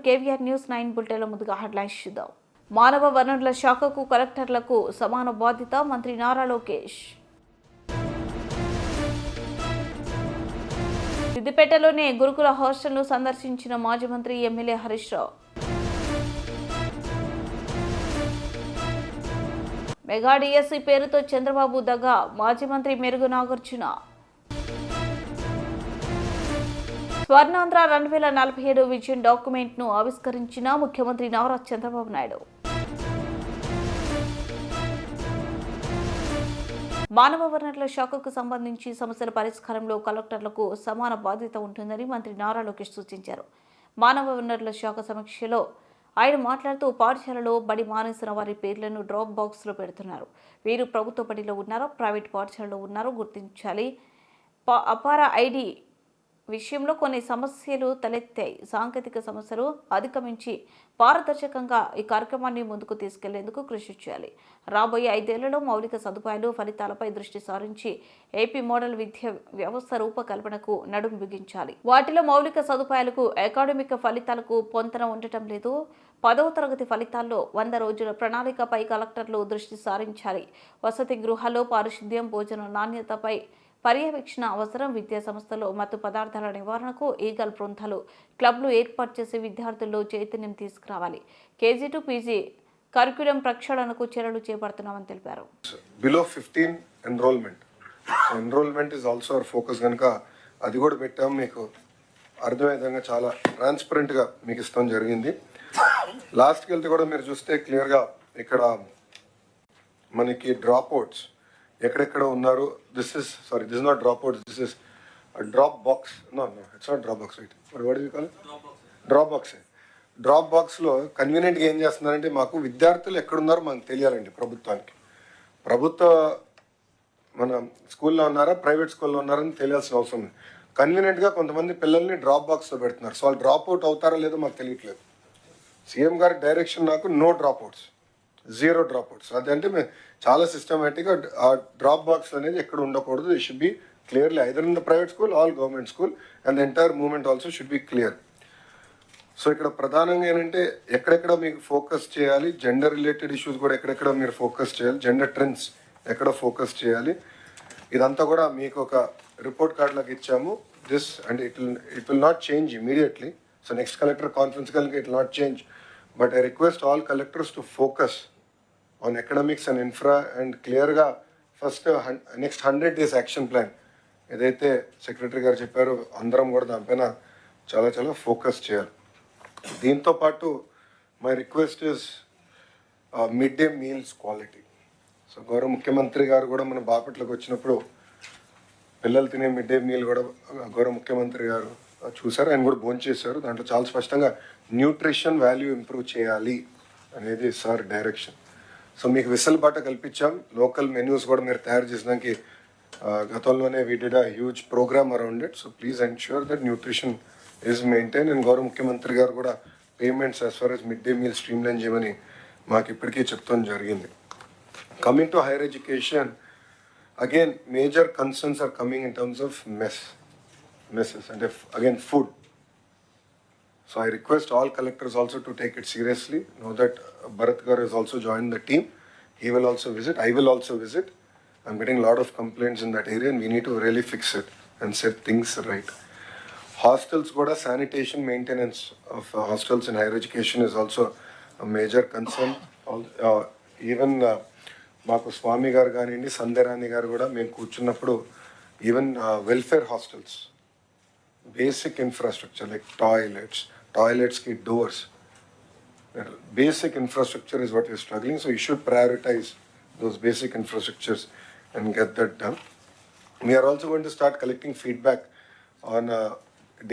KVR news 9 బులెటిన్లో ముందుగా headlines చూద్దాం. మానవ వనరుల శాఖకు కలెక్టర్లకు సమాన బాధ్యత మంత్రి నారా లోకేష్. సిద్దిపేటలోని గురుకుల హాస్టల్ను సందర్శించిన మాజీ మంత్రి MLA Harish Rao. Mega DSC పేరుతో చంద్రబాబు దగ్గ మాజీ మంత్రి మెరుగు నాగార్జున. స్వర్ణాంధ్ర 2047 విజన్ డాక్యుమెంట్ను ఆవిష్కరించిన ముఖ్యమంత్రి నారా చంద్రబాబు నాయుడు. మానవ వనరుల శాఖకు సంబంధించి సమస్యల పరిష్కారంలో కలెక్టర్లకు సమాన బాధ్యత ఉంటుందని మంత్రి నారా లోకేష్ సూచించారు. మానవ వనరుల శాఖ సమీక్షలో ఆయన మాట్లాడుతూ పాఠశాలలో బడి మానేసిన వారి పేర్లను డ్రాప్ బాక్స్లో పెడుతున్నారు. వీరు ప్రభుత్వ బడిలో ఉన్నారో ప్రైవేట్ పాఠశాలలో ఉన్నారో గుర్తించాలి. అపార ఐడి విషయంలో కొన్ని సమస్యలు తలెత్తాయి. సాంకేతిక సమస్యలు అధిగమించి పారదర్శకంగా ఈ కార్యక్రమాన్ని ముందుకు తీసుకెళ్లేందుకు కృషి చేయాలి. రాబోయే 5 ఏళ్లలో మౌలిక సదుపాయాలు ఫలితాలపై దృష్టి సారించి ఏపీ మోడల్ విద్యా వ్యవస్థ రూపకల్పనకు నడుం బిగించాలి. వాటిలో మౌలిక సదుపాయాలకు అకాడమిక్ ఫలితాలకు పొంతన ఉండటం లేదు. 10వ తరగతి ఫలితాల్లో 100 రోజుల ప్రణాళికపై కలెక్టర్లు దృష్టి సారించాలి. వసతి గృహాల్లో పారిశుద్ధ్యం, భోజన నాణ్యతపై పర్యవేక్షణ అవసరం. విద్యా సంస్థల్లో మత్తు పదార్థాల నివారణకు ఈగల్ బృందాలు, క్లబ్లు ఏర్పాటు చేసి విద్యార్థుల్లో చైతన్యం తీసుకురావాలి. కేజీ టు పీజీ కరిక్యులం ప్రక్షాళనకు చర్యలు చేపడుతున్నామని తెలిపారు. Below 15 enrollment is also our focus కనుక అది కూడా పెట్టాము. మీకు అర్థమయ్యే విధంగా చాలా ట్రాన్స్పరెంట్గా మీకు ఇస్తాం జరిగింది. లాస్ట్కి వెళ్తే కూడా మీరు చూస్తే క్లియర్గా ఇక్కడ మనకి డ్రాప్ అవుట్స్ ఎక్కడెక్కడ ఉన్నారు. This is not drop outs, this is drop box. No it's not drop box, right? What you call drop box. Drop బాక్స్లో కన్వీనియంట్గా ఏం చేస్తున్నారంటే మాకు విద్యార్థులు ఎక్కడున్నారో మనకు తెలియాలండి. ప్రభుత్వ మన స్కూల్లో ఉన్నారా ప్రైవేట్ స్కూల్లో ఉన్నారని తెలియాల్సిన అవసరం ఉంది. కన్వీనియంట్గా కొంతమంది పిల్లల్ని డ్రాప్ బాక్స్లో పెడుతున్నారు. సో వాళ్ళు డ్రాప్ అవుట్ అవుతారో లేదో మాకు తెలియట్లేదు. సీఎం గారి డైరెక్షన్ నాకు no drop outs, 0 drop outs. అదంటే మేము చాలా సిస్టమేటిక్గా ఆ డ్రాప్ బాక్స్ అనేది ఎక్కడ ఉండకూడదు. It should be clearly either in the private school all government school and the entire movement also should be clear. So ఇక్కడ ప్రధానంగా ఏంటంటే ఎక్కడెక్కడ మీకు ఫోకస్ చేయాలి, జెండర్ రిలేటెడ్ ఇష్యూస్ కూడా ఎక్కడెక్కడ మీరు ఫోకస్ చేయాలి, జెండర్ ట్రెండ్స్ ఎక్కడ ఫోకస్ చేయాలి, ఇదంతా కూడా మీకు ఒక రిపోర్ట్ కార్డులకు ఇచ్చాము. This and it will not change immediately. So next collector conference కనుక it will not change. But I request all collectors to focus on economics and infra and క్లియర్గా first next 100 days action plan ఏదైతే secretary గారు చెప్పారో అందరం కూడా దానిపైన చాలా చాలా ఫోకస్ చేయాలి. దీంతో పాటు my request is mid day meals quality. So గౌరవ ముఖ్యమంత్రి గారు కూడా మన బాపట్లకు వచ్చినప్పుడు పిల్లలు తినే మిడ్ డే మీల్ కూడా గౌరవ ముఖ్యమంత్రి గారు చూశారు, ఆయన కూడా భోంచేశారు. దాంట్లో చాలా స్పష్టంగా న్యూట్రిషన్ వాల్యూ ఇంప్రూవ్ చేయాలి అనేది సార్ డైరెక్షన్. సో మీకు వెసులుబాట కల్పించాం. లోకల్ మెన్యూస్ కూడా మీరు తయారు చేసినానికి గతంలోనే we did a huge program around it. So please ensure that nutrition is maintain. And గౌరవ ముఖ్యమంత్రి గారు కూడా payments as far as mid day meal streamline చేయమని మాకు ఇప్పటికీ చెప్తాం జరిగింది. Coming to higher education, again major concerns are coming in terms of messes and again food. So I request all collectors also to take it seriously. Know that Bharat Garu has also joined the team. He will also visit. I will also visit. I'm getting a lot of complaints in that area and we need to really fix it and set things right. Hostels kuda sanitation maintenance of hostels in higher education is also a major concern. Even maaku Swami garu gaanindi Sandarani garu kuda మేము కూర్చున్నప్పుడు even welfare hostels basic infrastructure like toilets ki doors, basic infrastructure is what we're struggling. So you should prioritize those basic infrastructures and get that done. We are also going to start collecting feedback on a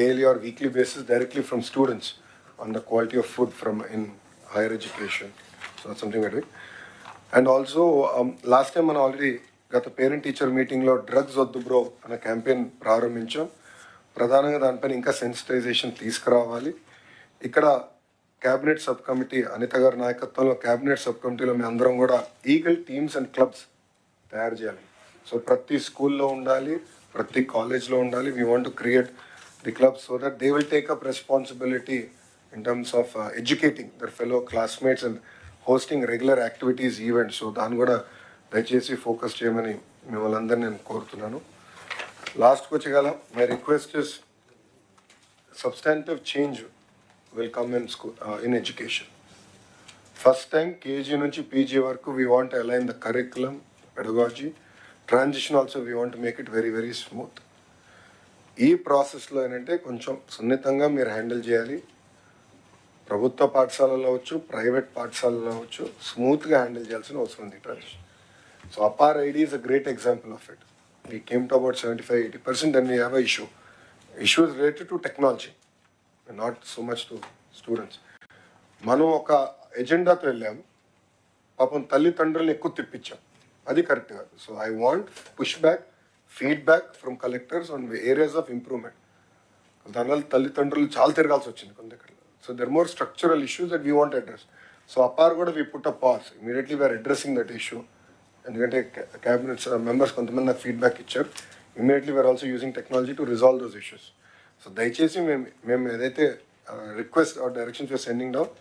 daily or weekly basis directly from students on the quality of food from in higher education. So that's something we're doing. And also last time man already got a parent teacher meeting lo drugs oddu bro ana campaign ప్రారంభించాం. ప్రధానంగా దానిపైన ఇంకా sensitization తీసుకురావాలి. ఇక్కడ cabinet sub committee Anitha గారి నాయకత్వంలో cabinet sub కమిటీలో మేము అందరం కూడా ఈగల్ టీమ్స్ అండ్ క్లబ్స్ తయారు చేయాలి. సో ప్రతి స్కూల్లో ఉండాలి, ప్రతి కాలేజ్లో ఉండాలి. We want to create the clubs so that they will take up responsibility in terms of educating their fellow classmates and hosting regular activities, events. So దాన్ని కూడా దయచేసి ఫోకస్ చేయమని మిమ్మల్ని అందరినీ నేను కోరుతున్నాను. లాస్ట్కి వచ్చేగల my request is substantive change will come in school, in education. First time KG నుంచి PG వరకు we want to align the curriculum, pedagogy, transition also we want to make it very very smooth. ఈ ప్రాసెస్లో ఏంటంటే కొంచెం సున్నితంగా మీరు handle చేయాలి. ప్రభుత్వ పాఠశాలలో అవచ్చు, ప్రైవేట్ పాఠశాలలో అవచ్చు, స్మూత్గా హ్యాండిల్ చేయాల్సిన అవసరం ఉంది transition. So APAAR ID is a great example of it. We came to about 75-80% and we have a issue. Issues related to technology, not so much to students. మనం ఒక ఎజెండాతో వెళ్ళాం, పాపం తల్లిదండ్రులను ఎక్కువ తిప్పించాం, అది కరెక్ట్ కాదు. So I want push back, feedback from collectors on areas of improvement. దానివల్ల తల్లిదండ్రులు చాలా తిరగాల్సి వచ్చింది కొంత దగ్గర. So there more structural issues that we want address. So APAAR కూడా we put a pause, immediately we are addressing that issue. ఎందుకంటే cabinet members కొంతమంది నాకు ఫీడ్బ్యాక్ ఇచ్చారు. Immediately we are also using technology to resolve those issues. So దయచేసి మేము ఏదైతే request or directions we are sending down,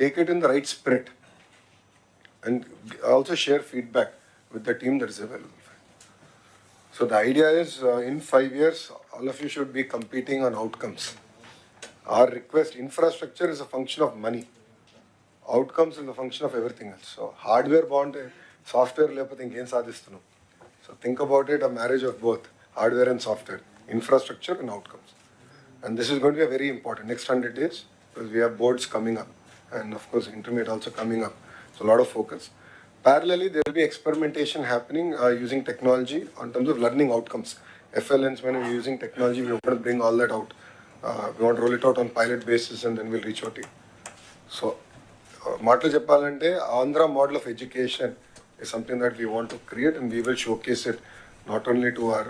take it in the right spirit and also share feedback with the team that is available. So the idea is in 5 years all of you should be competing on outcomes. Our request, infrastructure is a function of money, outcomes is a function of everything else. So hardware బాగుంటే software లేకపోతే ఇంకేం సాధిస్తున్నాం. So think about it, a marriage of both hardware and software, infrastructure and outcomes. And this is going to be a very important next 100 days because we have boards coming up and of course intermediate also coming up. So a lot of focus. Parallelly, there will be experimentation happening using technology in terms of learning outcomes. FLNs, when we're using technology, we want to bring all that out. We want to roll it out on pilot basis and then we'll reach out to you. So, మాటలు చెప్పాలంటే Andhra model of education is something that we want to create and we will showcase it not only to our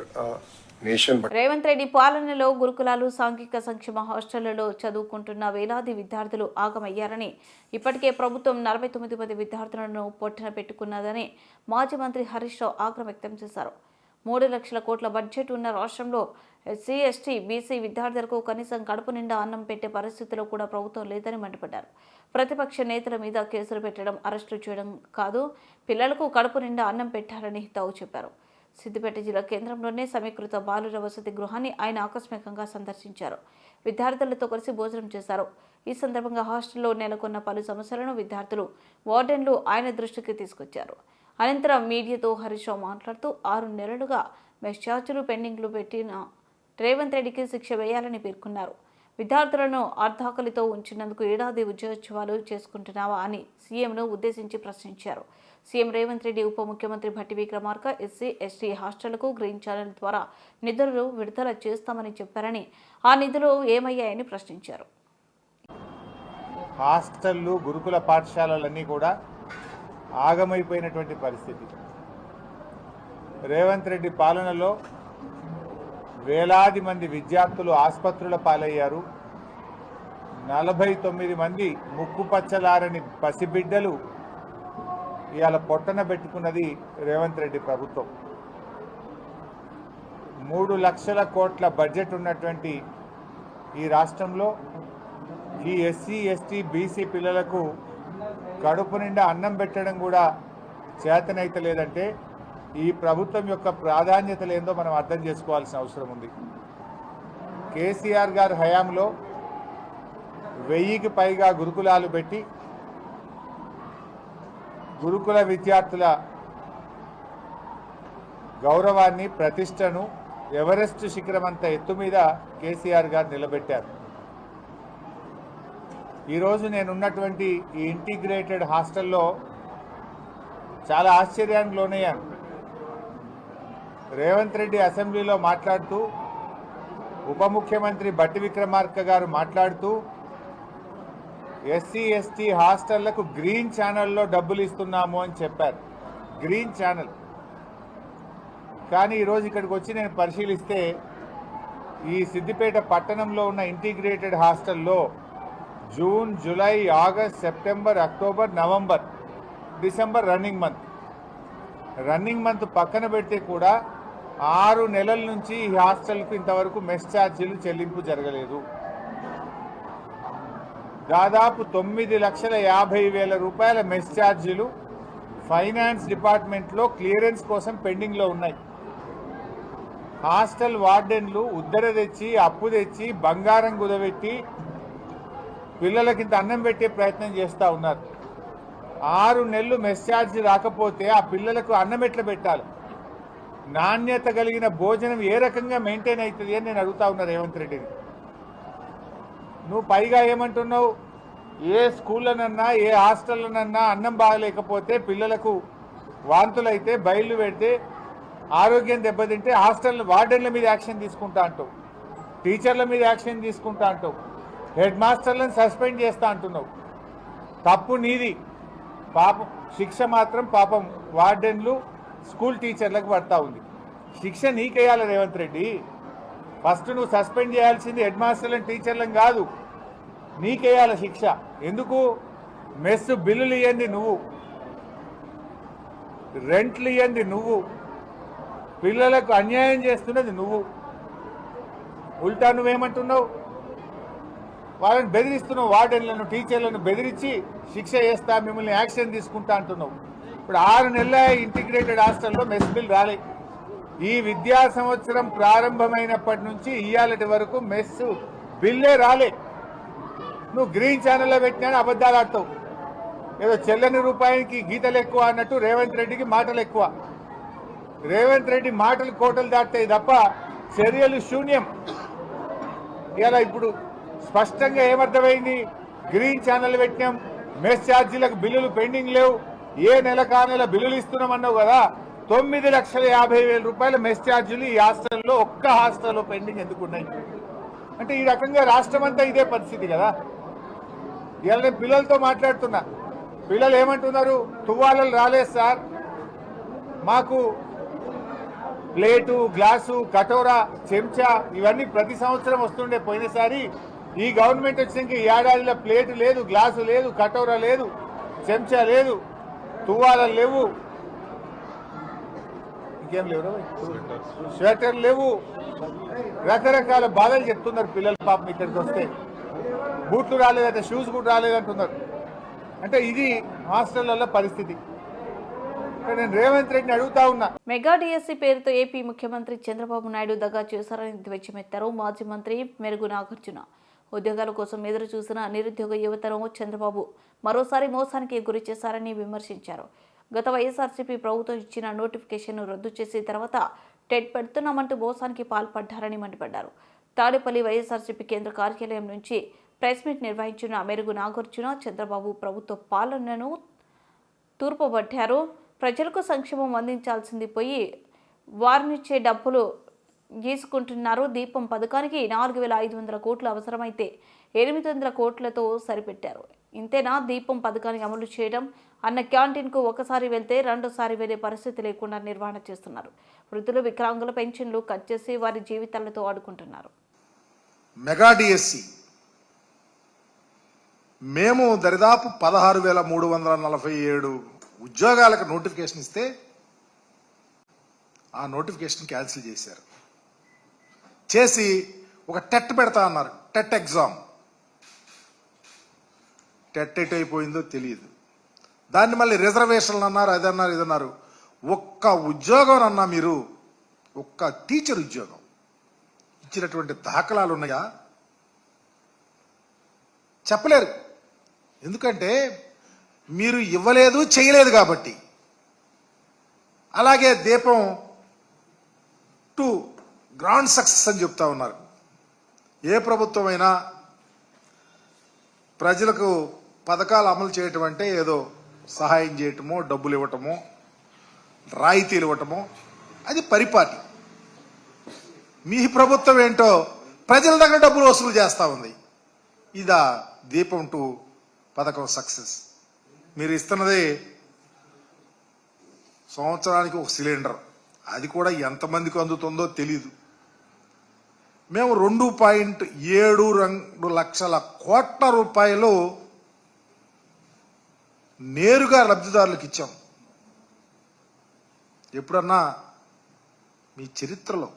nation but Revanth Reddy పాలనలో గురుకులాలు, సాంఘిక సంక్షేమ హాస్టళ్లలో చదువుకుంటున్న వేలాది విద్యార్థులు ఆగమయ్యారని, ఇప్పటికే ప్రభుత్వం 49 మంది విద్యార్థులను పొట్టన పెట్టుకున్నదని మాజీ మంత్రి హరీష్ రావు ఆగ్రహం వ్యక్తం చేశారు. 3 లక్షల కోట్ల బడ్జెట్ ఉన్న రాష్ట్రంలో ఎస్సీ, ఎస్టీ, బీసీ విద్యార్థులకు కనీసం కడుపు నిండా అన్నం పెట్టే పరిస్థితిలో కూడా ప్రభుత్వం లేదని మండిపడ్డారు. ప్రతిపక్ష నేతల మీద కేసులు పెట్టడం, అరెస్టులు చేయడం కాదు, పిల్లలకు కడుపు నిండా అన్నం పెట్టారని హితవు చెప్పారు. సిద్దిపేట జిల్లా కేంద్రంలోనే సమీకృత బాలుర వసతి గృహాన్ని ఆయన ఆకస్మికంగా సందర్శించారు. విద్యార్థులతో కలిసి భోజనం చేశారు. ఈ సందర్భంగా హాస్టల్లో నెలకొన్న పలు సమస్యలను విద్యార్థులు, వార్డెన్లు ఆయన దృష్టికి తీసుకొచ్చారు. అనంతరం మీడియాతో హరీష్ రావు మాట్లాడుతూ 6 నెలలుగా మెస్ ఛార్జీలు పెండింగ్లు పెట్టిన రేవంత్ రెడ్డికి శిక్ష వేయాలని పేర్కొన్నారు. విద్యార్థులను అర్ధాకలితో ఉంచినందుకు ఏడాది ఉద్యోగోత్సవాలు చేసుకుంటున్నావా అని సీఎంను ఉద్దేశించి ప్రశ్నించారు. సీఎం రేవంత్ రెడ్డి ఉప ముఖ్యమంత్రి భట్టి విక్రమార్క ఎస్సీ, ఎస్టీ హాస్టళ్లకు గ్రీన్ ఛానల్ ద్వారా నిధులు విడుదల చేస్తామని చెప్పారని, ఆ నిధులు ఏమయ్యాయని ప్రశ్నించారు. హాస్టళ్ళు, గురుకుల పాఠశాలలన్నీ కూడా ఆగమైపోయినటువంటి పరిస్థితి. రేవంత్ రెడ్డి పాలనలో వేలాది మంది విద్యార్థులు ఆసుపత్రుల పాలయ్యారు. 49 మంది ముక్కుపచ్చలారని పసిబిడ్డలు ఇవాళ పొట్టన పెట్టుకున్నది రేవంత్ రెడ్డి ప్రభుత్వం. 3 లక్షల కోట్ల బడ్జెట్ ఉన్నటువంటి ఈ రాష్ట్రంలో ఈ ఎస్సీ, ఎస్టీ, బీసీ పిల్లలకు కడుపు నిండా అన్నం పెట్టడం కూడా చేతనైతే లేదంటే ఈ ప్రభుత్వం యొక్క ప్రాధాన్యతలు ఏందో మనం అర్థం చేసుకోవాల్సిన అవసరం ఉంది. కేసీఆర్ గారి హయాంలో 1000కి పైగా గురుకులాలు పెట్టి గురుకుల విద్యార్థుల గౌరవాన్ని, ప్రతిష్టను ఎవరెస్ట్ శిఖరమంత ఎత్తు మీద కేసీఆర్ గారు నిలబెట్టారు. ఈరోజు నేనున్నటువంటి ఈ ఇంటిగ్రేటెడ్ హాస్టల్లో చాలా ఆశ్చర్యానికి లోనయ్యాను. రేవంత్ రెడ్డి అసెంబ్లీలో మాట్లాడుతూ, ఉప ముఖ్యమంత్రి భట్టి విక్రమార్క గారు మాట్లాడుతూ ఎస్సీ, ఎస్టీ హాస్టళ్లకు గ్రీన్ ఛానల్లో డబ్బులు ఇస్తున్నాము అని చెప్పారు. Green channel. కానీ ఈరోజు ఇక్కడికి వచ్చి నేను పరిశీలిస్తే ఈ సిద్దిపేట పట్టణంలో ఉన్న ఇంటిగ్రేటెడ్ హాస్టల్లో June, July, August, September, October, November, December running month పక్కన పెడితే కూడా 6 నెలల నుంచి ఈ హాస్టల్కు ఇంతవరకు మెస్ ఛార్జీలు చెల్లింపు జరగలేదు. దాదాపు 9,50,000 రూపాయల మెస్ ఛార్జీలు ఫైనాన్స్ డిపార్ట్మెంట్లో క్లియరెన్స్ కోసం పెండింగ్లో ఉన్నాయి. హాస్టల్ వార్డెన్లు ఉద్దర తెచ్చి అప్పు తెచ్చి బంగారం కుదబెట్టి పిల్లలకి ఇంత అన్నం పెట్టే ప్రయత్నం చేస్తూ ఉన్నారు. 6 నెలలు మెస్ ఛార్జీ రాకపోతే ఆ పిల్లలకు అన్నం ఎట్లా పెట్టాలి? నాణ్యత కలిగిన భోజనం ఏ రకంగా మెయింటైన్ అవుతుంది అని నేను అడుగుతా ఉన్నా రేవంత్ రెడ్డిని. నువ్వు పైగా ఏమంటున్నావు, ఏ స్కూళ్ళనన్నా ఏ హాస్టల్లోనన్నా అన్నం బాగలేకపోతే పిల్లలకు వాంతులైతే బయలు పెడితే ఆరోగ్యం దెబ్బతింటే హాస్టల్ వార్డెన్ల మీద యాక్షన్ తీసుకుంటా అంటావు, టీచర్ల మీద యాక్షన్ తీసుకుంటా అంటావు, హెడ్ మాస్టర్లను సస్పెండ్ చేస్తా అంటున్నావు. తప్పు నీది. పాపం శిక్ష మాత్రం పాపం వార్డెన్లు స్కూల్ టీచర్లకు పడతా ఉంది. శిక్ష నీకేయాలి రేవంత్ రెడ్డి. ఫస్ట్ నువ్వు సస్పెండ్ చేయాల్సింది హెడ్ మాస్టర్లను టీచర్లను కాదు, నీకేయాలి శిక్ష. ఎందుకు? మెస్ బిల్లులు ఇవ్వండి నువ్వు, రెంట్లు ఇవ్వండి నువ్వు, పిల్లలకు అన్యాయం చేస్తున్నది నువ్వు. ఉల్టా నువ్వేమంటున్నావు? వాళ్ళని బెదిరిస్తున్నావు, వార్డెన్లను టీచర్లను బెదిరించి శిక్ష చేస్తా, మిమ్మల్ని యాక్షన్ తీసుకుంటా అంటున్నావు. ఇప్పుడు 6 నెలల ఇంటిగ్రేటెడ్ హాస్టల్లో మెస్ బిల్ రాలే. ఈ విద్యా సంవత్సరం ప్రారంభమైనప్పటి నుంచి ఇయ్యాలటి వరకు మెస్ బిల్లే రాలే. నువ్వు గ్రీన్ ఛానల్లో పెట్టినా అబద్ధాలు ఆడతావు. ఏదో చెల్లని రూపాయికి గీతలు ఎక్కువ అన్నట్టు రేవంత్ రెడ్డికి మాటలు ఎక్కువ. రేవంత్ రెడ్డి మాటలు కోటలు దాటాయి తప్ప చర్యలు శూన్యం. ఇలా ఇప్పుడు స్పష్టంగా ఏమర్థమైంది? గ్రీన్ ఛానల్ పెట్టినాం, మెస్ ఛార్జీలకు బిల్లులు పెండింగ్ లేవు, ఏ నెల కా నెల బిల్లులు ఇస్తున్నామన్నావు కదా. 9,50,000 రూపాయల మెస్ ఛార్జీలు ఈ హాస్టల్లో, ఒక్క హాస్టల్లో పెండింగ్ ఎందుకున్నాయి అంటే ఈ రకంగా రాష్ట్రం అంతా ఇదే పరిస్థితి కదా. ఇలా నేను పిల్లలతో మాట్లాడుతున్నా, పిల్లలు ఏమంటున్నారు? తువ్వాలలు రాలేదు సార్, మాకు ప్లేటు గ్లాసు కటోరా చెంచా ఇవన్నీ ప్రతి సంవత్సరం వస్తుండే. పోయినసారి ఈ గవర్నమెంట్ వచ్చినాక ఈ ఏడాదిలో ప్లేటు లేదు, గ్లాసు లేదు, కటోరా లేదు, చెంచా లేదు, తువ్వాలలు లేవు, ఇంకేం లేవు, స్వెటర్ లేవు. రకరకాల బాధలు చెప్తున్నారు పిల్లలు. పాపం ఇక్కడికి వస్తే బూట్లు రాలేదంటే, షూస్ కూడా రాలేదంటున్నారు. అంటే ఇది హాస్టళ్లలో పరిస్థితి. నేను రేవంత్ రెడ్డిని అడుగుతా ఉన్నా. మెగా డిఎస్సీ పేరుతో ఏపీ ముఖ్యమంత్రి చంద్రబాబు నాయుడు దగా చేశారని ధ్వజమెత్తారు మాజీ మంత్రి మెరుగు నాగార్జున. ఉద్యోగాల కోసం ఎదురు చూసిన నిరుద్యోగ యువతను చంద్రబాబు మరోసారి మోసానికి గురి చేశారని విమర్శించారు. గత వైఎస్ఆర్సీపీ ప్రభుత్వం ఇచ్చిన నోటిఫికేషన్ను రద్దు చేసి తర్వాత టెట్ పెడుతున్నామంటూ మోసానికి పాల్పడ్డారని మండిపడ్డారు. తాడేపల్లి వైఎస్ఆర్సీపీ కేంద్ర కార్యాలయం నుంచి ప్రెస్ మీట్ నిర్వహించిన మెరుగు నాగార్జున చంద్రబాబు ప్రభుత్వ పాలనను తూర్పుపట్టారు. ప్రజలకు సంక్షేమం అందించాల్సింది పోయి వారినిచ్చే డబ్బులు గీసుకుంటున్నారు. దీపం పథకానికి 4,500 కోట్లు అవసరమైతే 800 కోట్లతో సరిపెట్టారు. ఇంతేనా దీపం పథకానికి అమలు చేయడం? అన్న క్యాంటీన్కు ఒకసారి వెళ్తే రెండోసారి వెళ్ళే పరిస్థితి లేకుండా నిర్వహణ చేస్తున్నారు. వృద్ధులు వికలాంగుల పెన్షన్లు కట్ చేసి వారి జీవితాలతో ఆడుకుంటున్నారు. మెగా డిఎస్సి మేము దరిదాపు 16,347 ఉద్యోగాలకు నోటిఫికేషన్ ఇస్తే ఆ నోటిఫికేషన్ క్యాన్సిల్ చేశారు. చేసి ఒక టెట్ పెడతా అన్నారు, టెట్ ఎగ్జామ్. టెట్ ఎట్ అయిపోయిందో తెలియదు. దాన్ని మళ్ళీ రిజర్వేషన్లు అన్నారు, అదన్నారు, ఇదన్నారు. ఒక్క ఉద్యోగం అన్నా మీరు, ఒక్క టీచర్ ఉద్యోగం ఇచ్చినటువంటి దాఖలాలు ఉన్నాయా? చెప్పలేరు. ఎందుకంటే మీరు ఇవ్వలేదు, చేయలేదు కాబట్టి. అలాగే దీపం 2 గ్రాండ్ సక్సెస్ అని చెప్తా ఉన్నారు. ఏ ప్రభుత్వం అయినా ప్రజలకు పథకాలు అమలు చేయటం అంటే ఏదో సహాయం చేయటమో, డబ్బులు ఇవ్వటమో, రాయితీలు ఇవ్వటమో, అది పరిపాటి. మీ ప్రభుత్వం ఏంటో ప్రజల దగ్గర డబ్బులు వసూలు చేస్తూ ఉంది. ఇదా దీపం 2 పథకం సక్సెస్? మీరు ఇస్తున్నది సంవత్సరానికి 1 సిలిండర్, అది కూడా ఎంతమందికి అందుతుందో తెలీదు. మేము 2.72 లక్షల కోట్ల రూపాయలు నేరుగా లబ్ధిదారులకు ఇచ్చాం. ఎప్పుడన్నా మీ చరిత్రలో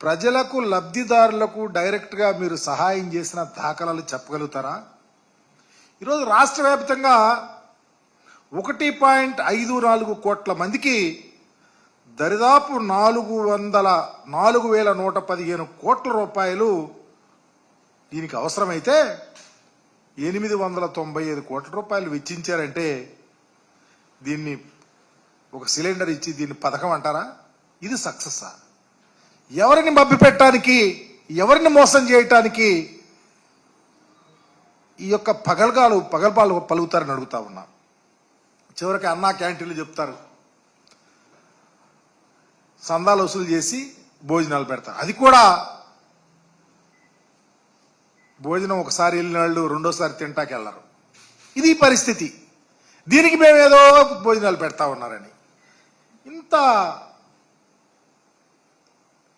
ప్రజలకు లబ్ధిదారులకు డైరెక్ట్గా మీరు సహాయం చేసిన దాఖలాలు చెప్పగలుగుతారా? ఈరోజు రాష్ట్ర వ్యాప్తంగా 1.54 కోట్ల మందికి దరిదాపు 4,115 కోట్ల రూపాయలు దీనికి అవసరమైతే 895 కోట్ల రూపాయలు వెచ్చించారంటే దీన్ని ఒక సిలిండర్ ఇచ్చి దీన్ని పథకం అంటారా? ఇది సక్సెస్సా? ఎవరిని మభ్యపెట్టడానికి, ఎవరిని మోసం చేయటానికి ఈ యొక్క పగల్పాలు పలుకుతారని అడుగుతా ఉన్నా. చివరికి అన్నా క్యాంటీన్లు చెప్తారు, సందాలు వసూలు చేసి భోజనాలు పెడతారు. అది కూడా భోజనం ఒకసారి వెళ్ళిన వాళ్ళు రెండోసారి తింటాకి వెళ్ళరు. ఇది పరిస్థితి. దీనికి మేమేదో భోజనాలు పెడతా ఉన్నారని ఇంత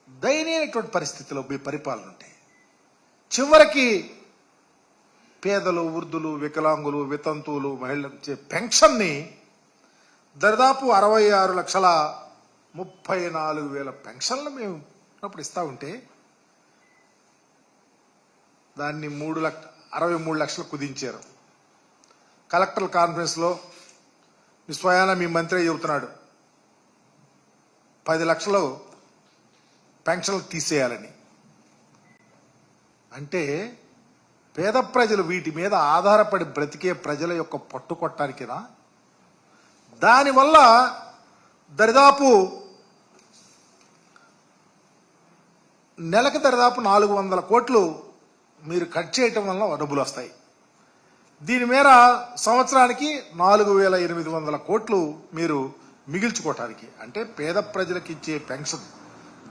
దయనీయమైనటువంటి పరిస్థితిలో మీ పరిపాలన ఉంటే చివరికి పేదలు, వృద్ధులు, వికలాంగులు, వితంతువులు, మహిళలకు ఇచ్చే పెన్షన్ని దాదాపు 66,34,000 పెన్షన్లు మేము అప్పుడు ఇస్తా ఉంటే దాన్ని 63 లక్షలు కుదించారు. కలెక్టర్ కాన్ఫరెన్స్లో స్వయాన మీ మంత్రి చెబుతున్నాడు 10 లక్షలు పెన్షన్లు తీసేయాలని. అంటే పేద ప్రజలు వీటి మీద ఆధారపడి బ్రతికే ప్రజల యొక్క పట్టుకొట్టానికినా? దానివల్ల దరిదాపు నెలకు దరిదాపు 400 కోట్లు మీరు కట్ చేయటం వల్ల డబ్బులు వస్తాయి. దీని మేర సంవత్సరానికి 4,800 కోట్లు మీరు మిగిల్చుకోవటానికి, అంటే పేద ప్రజలకు ఇచ్చే పెన్షన్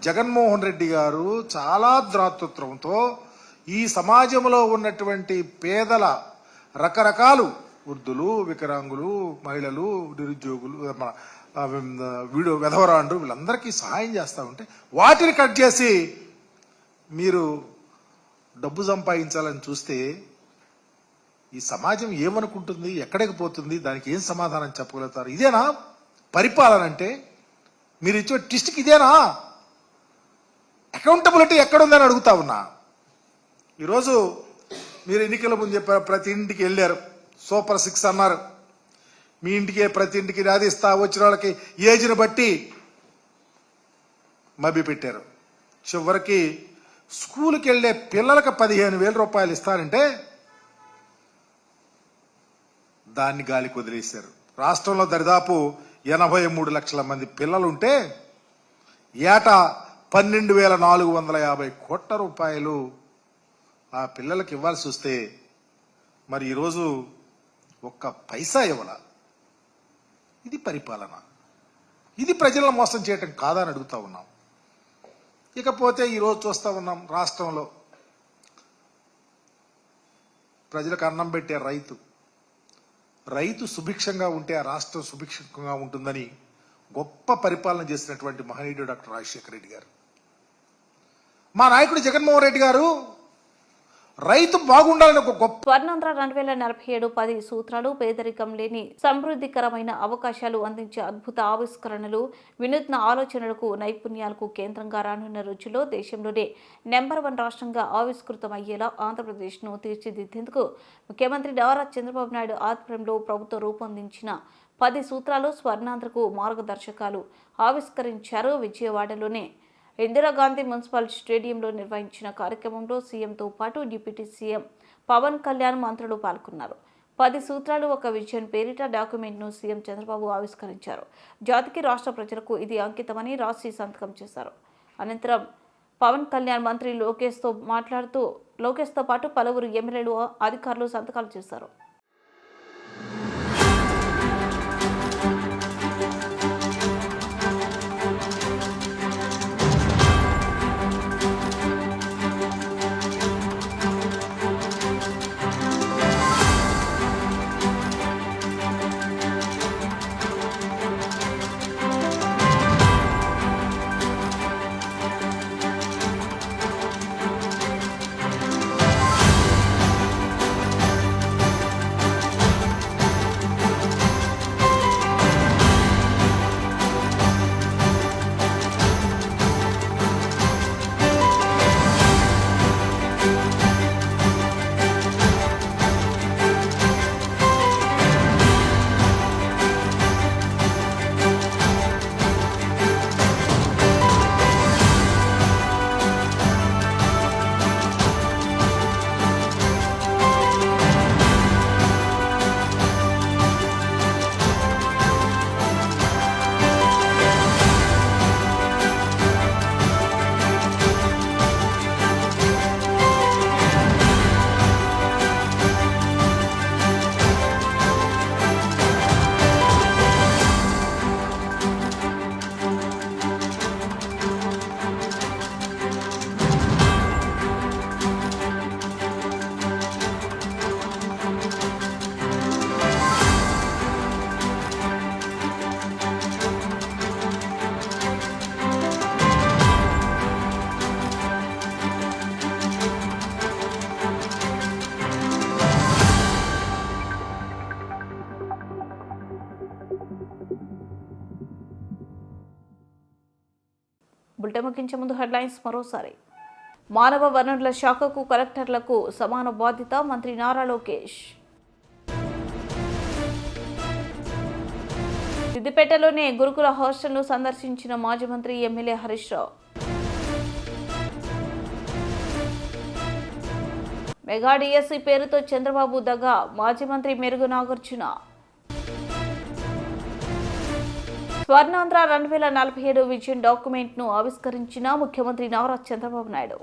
జగన్మోహన్ రెడ్డి గారు చాలా ద్రాతృత్వంతో ఈ సమాజంలో ఉన్నటువంటి పేదల రకరకాలు వృద్ధులు, వికలాంగులు, మహిళలు, నిరుద్యోగులు, వెధవరాండ్రు వీళ్ళందరికీ సహాయం చేస్తూ ఉంటే వాటిని కట్ చేసి మీరు డబ్బు సంపాదించాలని చూస్తే ఈ సమాజం ఏమనుకుంటుంది, ఎక్కడికి పోతుంది, దానికి ఏం సమాధానం చెప్పగలుగుతారు? ఇదేనా పరిపాలన అంటే? మీరు ఇచ్చే ట్విస్ట్కి ఇదేనా? అకౌంటబిలిటీ ఎక్కడుందని అడుగుతా ఉన్నా. ఈరోజు మీరు ఎన్నికల ముందు చెప్పారు, ప్రతి ఇంటికి వెళ్ళారు, సూపర్ 6 అన్నారు. మీ ఇంటికి ప్రతి ఇంటికి అది ఇస్తా, వచ్చిన వాళ్ళకి ఏజ్ని బట్టి మభ్య పెట్టారు. చివరికి స్కూల్కి వెళ్ళే పిల్లలకు 15,000 రూపాయలు ఇస్తారంటే దాన్ని గాలికి వదిలేశారు. రాష్ట్రంలో దరిదాపు 83 లక్షల మంది పిల్లలు ఉంటే ఏటా 12,450 కోట్ల రూపాయలు ఆ పిల్లలకి ఇవ్వాల్సి వస్తే మరి ఈరోజు ఒక్క పైసా ఇవ్వాల. ఇది పరిపాలన? ఇది ప్రజలను మోసం చేయటం కాదా అని అడుగుతా ఉన్నాం. ఇకపోతే ఈరోజు చూస్తూ ఉన్నాం, రాష్ట్రంలో ప్రజలకు అన్నం పెట్టే రైతు సుభిక్షంగా ఉంటే ఆ రాష్ట్రం సుభిక్షంగా ఉంటుందని గొప్ప పరిపాలన చేసినటువంటి మహనీయుడు డాక్టర్ రాజశేఖర రెడ్డి గారు, మా నాయకుడు జగన్మోహన్ రెడ్డి గారు రైతు బాగుండాలని ఒక గొప్ప స్వర్ణాంధ్ర 2047 10 సూత్రాలు, పేదరికం లేని సమృద్ధికరమైన అవకాశాలు అందించే అద్భుత ఆవిష్కరణలు, వినూత్న ఆలోచనలకు, నైపుణ్యాలకు కేంద్రంగా రానున్న రోజుల్లో దేశంలోనే నెంబర్ 1 రాష్ట్రంగా ఆవిష్కృతమయ్యేలా ఆంధ్రప్రదేశ్ను తీర్చిదిద్దేందుకు ముఖ్యమంత్రి నారా చంద్రబాబు నాయుడు ఆధ్వర్యంలో ప్రభుత్వం రూపొందించిన 10 సూత్రాలు, స్వర్ణాంధ్రకు మార్గదర్శకాలు ఆవిష్కరించారు. విజయవాడలోనే ఇందిరాగాంధీ మున్సిపల్ స్టేడియంలో నిర్వహించిన కార్యక్రమంలో సీఎంతో పాటు డిప్యూటీ సీఎం పవన్ కళ్యాణ్, మంత్రులు పాల్గొన్నారు. 10 సూత్రాలు ఒక విజన్ పేరిట డాక్యుమెంట్ను సీఎం చంద్రబాబు ఆవిష్కరించారు. జాతికి, రాష్ట్ర ప్రజలకు ఇది అంకితమని రాసి సంతకం చేశారు. అనంతరం పవన్ కళ్యాణ్ మంత్రి లోకేష్తో పాటు పలువురు ఎమ్మెల్యేలు, అధికారులు సంతకాలు చేశారు. బులెటిన్ ముగించే ముందు హెడ్లైన్స్ మరోసారి. మానవ వనరుల శాఖకు కలెక్టర్లకు సమాన బాధ్యత, మంత్రి నారా లోకేష్. సిద్దిపేటలోనే గురుకుల హాస్టల్ను సందర్శించిన మాజీ మంత్రి MLA Harish Rao. Mega DSC పేరుతో చంద్రబాబు దగ్గ, మాజీ మంత్రి మెరుగు నాగార్జున. స్వర్ణాంధ్ర 2047 విజన్ డాక్యుమెంట్ను ఆవిష్కరించిన ముఖ్యమంత్రి నారా చంద్రబాబు నాయుడు.